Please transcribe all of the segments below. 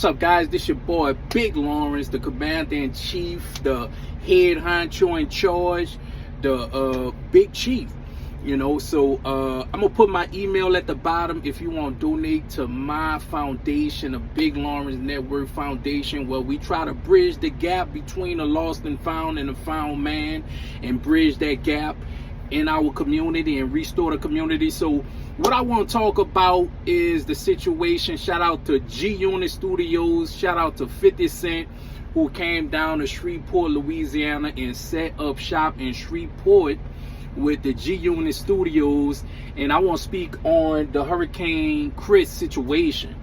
What's up, guys? This your boy Big Lawrence, the commander-in-chief, the head honcho in charge, the big chief. So I'm gonna put my email at the bottom if you want to donate to my foundation, the Big Lawrence Network Foundation, where we try to bridge the gap between the lost and the found man, and bridge that gap in our community and restore the community. So what I want to talk about is the situation. Shout out to G-Unit Studios. Shout out to 50 Cent, who came down to Shreveport, Louisiana, and set up shop in Shreveport with the G-Unit Studios. And I want to speak on the Hurricane Chris situation.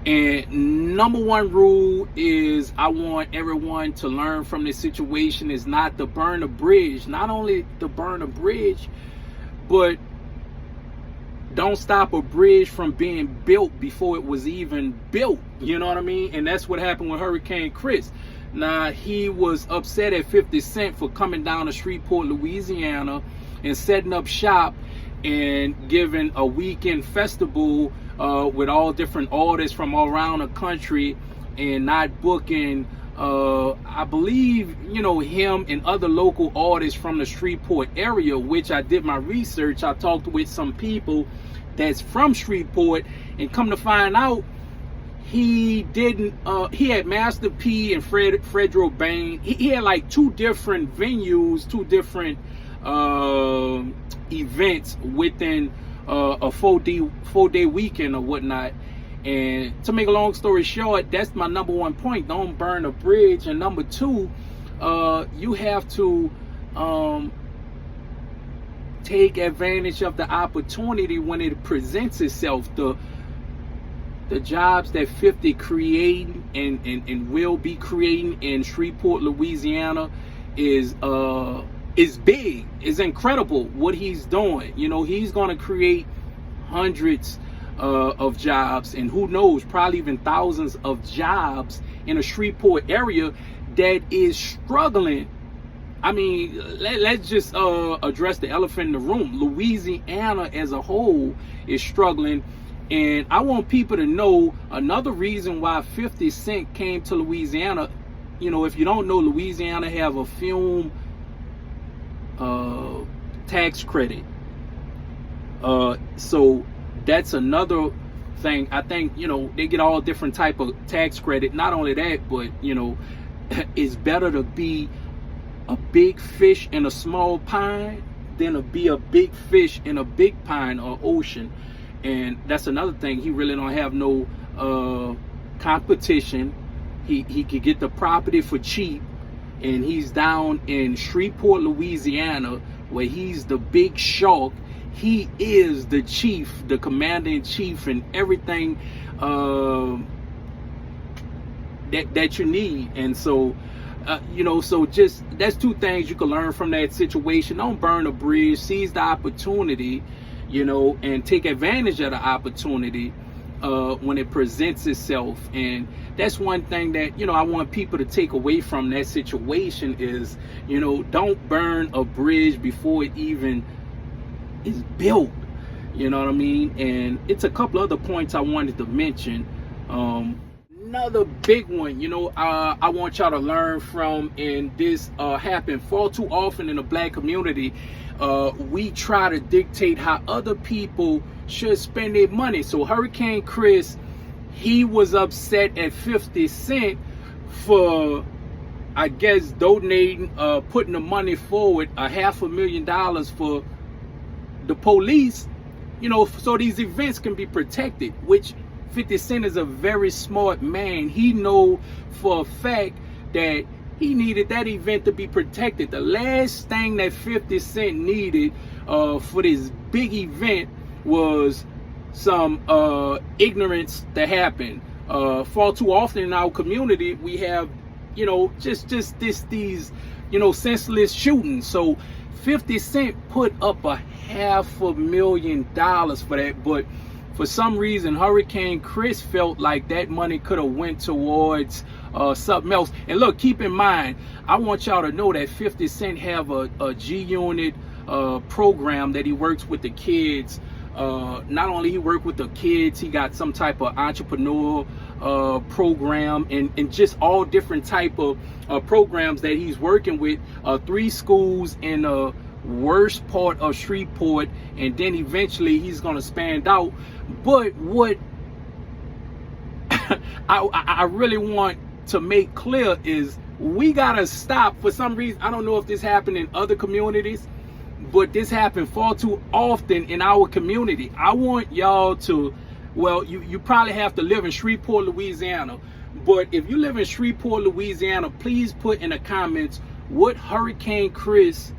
And number one rule is I want everyone to learn from this situation is not to burn a bridge. Not only to burn a bridge, but don't stop a bridge from being built before it was even built. You know what I mean? And that's what happened with Hurricane Chris. Now, he was upset at 50 Cent for coming down to Shreveport, Louisiana, and setting up shop and giving a weekend festival with all different artists from all around the country, and not booking I believe him and other local artists from the Shreveport area, which I did my research. I talked with some people that's from Shreveport, and come to find out he didn't he had Master P and Fredro Bain. He had like two different venues, two different events within a four-day weekend or whatnot. And to make a long story short, that's my number one point: don't burn a bridge. And number two, you have to take advantage of the opportunity when it presents itself. The jobs that 50 creating and will be creating in Shreveport, Louisiana is big. It's incredible what he's doing. He's going to create hundreds of jobs, and who knows, probably even thousands of jobs in a Shreveport area that is struggling. I mean, let's just address the elephant in the room. Louisiana as a whole is struggling. And I want people to know another reason why 50 Cent came to Louisiana. If you don't know, Louisiana have a film tax credit. So that's another thing. I think, they get all different type of tax credit. Not only that, but, it's better to be a big fish in a small pond than to be a big fish in a big pond or ocean. And that's another thing. He really don't have no competition. He could get the property for cheap, and he's down in Shreveport, Louisiana, where he's the big shark. He is the chief, the commander-in-chief, and everything that you need. And so so just that's two things you can learn from that situation. Don't burn a bridge. Seize the opportunity, and take advantage of the opportunity when it presents itself. And that's one thing that I want people to take away from that situation is don't burn a bridge before it even is built. You know what I mean? And it's a couple other points I wanted to mention. Another big one, I want y'all to learn from, and this happened far too often in the black community. We try to dictate how other people should spend their money. So Hurricane Chris, he was upset at 50 Cent for, I guess, donating, putting the money forward, $500,000 for the police, so these events can be protected, which 50 Cent is a very smart man. He know for a fact that he needed that event to be protected. The last thing that 50 Cent needed for this big event was some ignorance to happen. Far too often in our community, we have, just these, senseless shootings. So 50 Cent put up $500,000 for that, but for some reason, Hurricane Chris felt like that money could have went towards something else. And look, keep in mind, I want y'all to know that 50 Cent have a G-Unit program that he works with the kids Not only he work with the kids, he got some type of entrepreneur program, and just all different type of programs that he's working with. 3 schools in the worst part of Shreveport, and then eventually he's going to expand out. But what I really want to make clear is we gotta stop. For some reason, I don't know if this happened in other communities, but this happened far too often in our community. I want y'all to, well, you probably have to live in Shreveport, Louisiana, but if you live in Shreveport, Louisiana, please put in the comments what Hurricane Chris,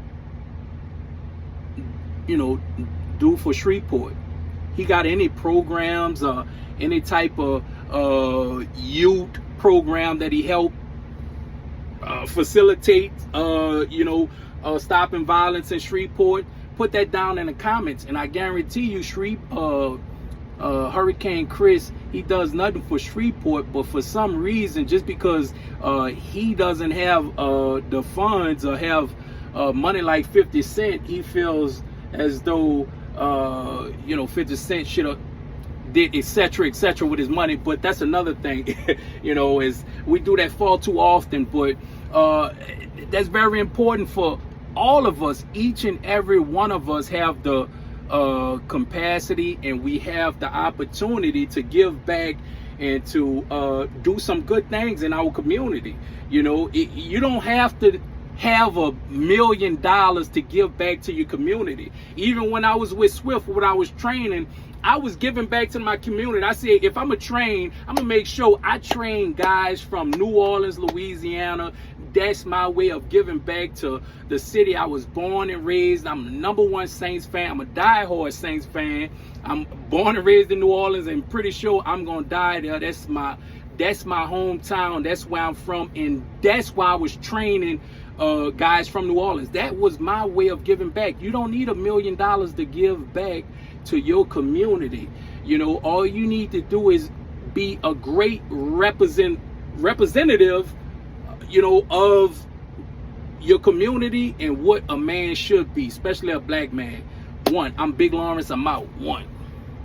do for Shreveport. He got any programs, any type of youth program that he helped facilitate, stopping violence in Shreveport? Put that down in the comments, and I guarantee you, Hurricane Chris, he does nothing for Shreveport, but for some reason, just because he doesn't have the funds or have money like 50 Cent, he feels as though 50 Cent should have did etc with his money. But that's another thing. Is we do that far too often. But that's very important for all of us. Each and every one of us have the capacity, and we have the opportunity to give back and to do some good things in our community. You don't have to have $1 million to give back to your community. Even when I was with Swift, when I was training, I was giving back to my community. I said, if I'm a train, I'm gonna make sure I train guys from New Orleans, Louisiana. That's my way of giving back to the city I was born and raised. I'm the #1 Saints fan. I'm a diehard Saints fan. I'm born and raised in New Orleans, and pretty sure I'm gonna die there. That's my hometown. That's where I'm from, and that's why I was training guys from New Orleans. That was my way of giving back. You don't need $1 million to give back to your community. All you need to do is be a great representative, of your community and what a man should be, especially a black man. I'm Big Lawrence. I'm out.